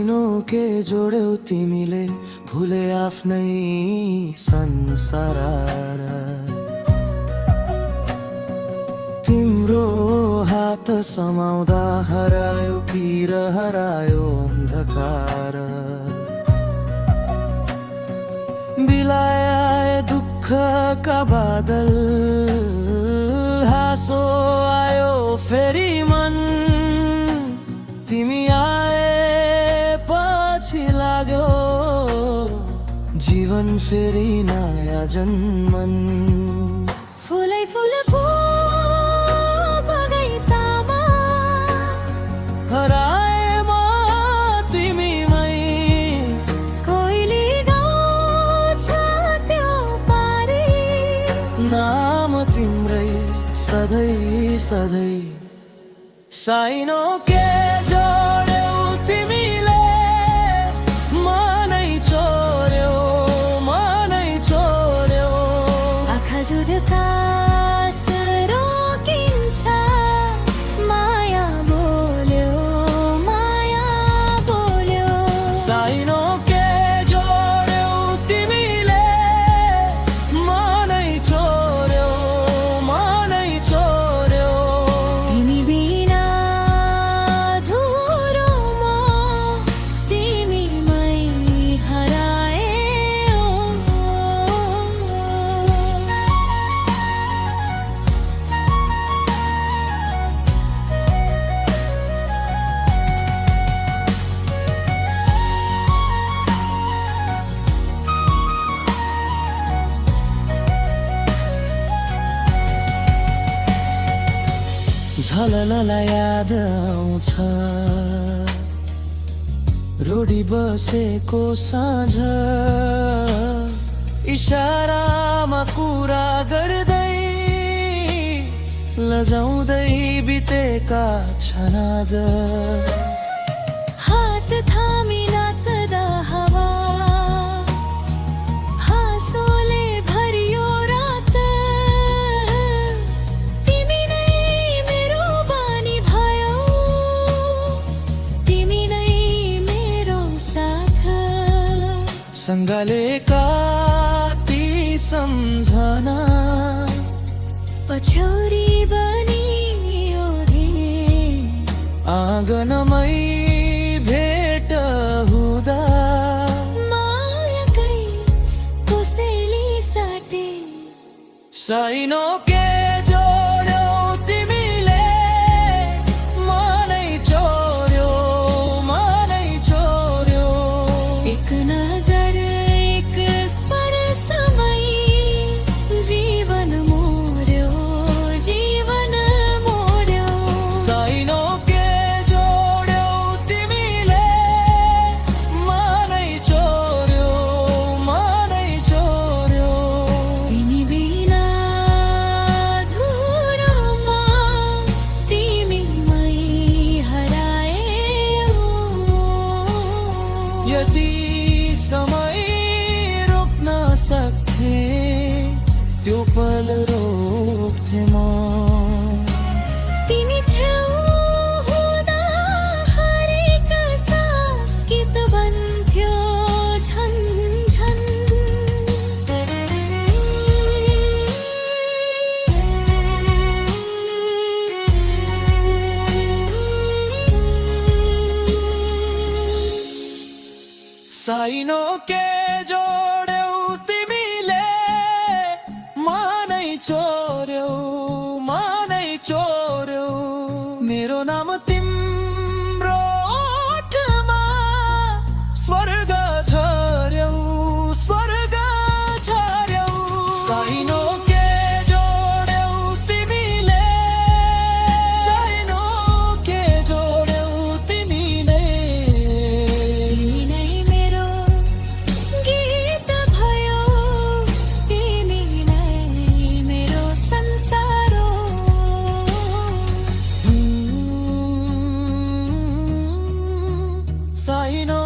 साइनो के जोड्यौ तिमीले भुले आफ्नै संसार तिम्रो हात समाउँदा हरायो पिर हरायो अन्धकार बिलाए दुःखका बादल हाँसो आयो फेरि मन तिमी आए पछि लाग्यो जीवन फेरि नयाँ जन्मन फुलै फुलको बगैँचामा हराए म तिमीमै कोइली गाउँछ त्यो पारी नाम तिम्रै सधैँ सधैँ साइनो के जोड्यौ तिमीले मनै चोर्यौ आँखा जुध्यो सास रोकिन्छ माया बोल्यो साइनो के जोड्यौ तिमीले मनै चोर्यौ तिमी बिना धुरो म तिमीमै हराए झललला याद आउँछ रोडी बसेको साँझ इशारामा कुरा गर्दै लजाउँदै बितेका क्षण आज हात थामी नाच्दा हावा हाँसोले भरियो रात तिमी नै मेरो बानी भयौ तिमी नै मेरो साथ सँगलेका ती सम्झना पछौरी बनियो आँगनमै भेट हुँदा मायाकै कोसेली साटे साइनो के जोड्यौ तिमीले मनै चोर्यौ एक नजर एक स्पर्शमै जीवन मोर्यो साइनो के जोड्यौ तिमीले मनै चोर्यौ तिमी बिना धुरोमा तिमीमै हराए यदि समय रोक्न सक्थे त्यो पल रोक्थे म तिमी छेउ हुँदा हरेक सास गीत बन्थ्यो झन् झन् साइनो के जोड्यौ तिमीले मनै चोर्यौ मेरो नाम तिम्रो ओठमा स्वर्ग झर्यौ साइनो के जोड्यौ तिमीले तिमी नै मेरो गीत भयो तिमी नै मेरो संसार साइनो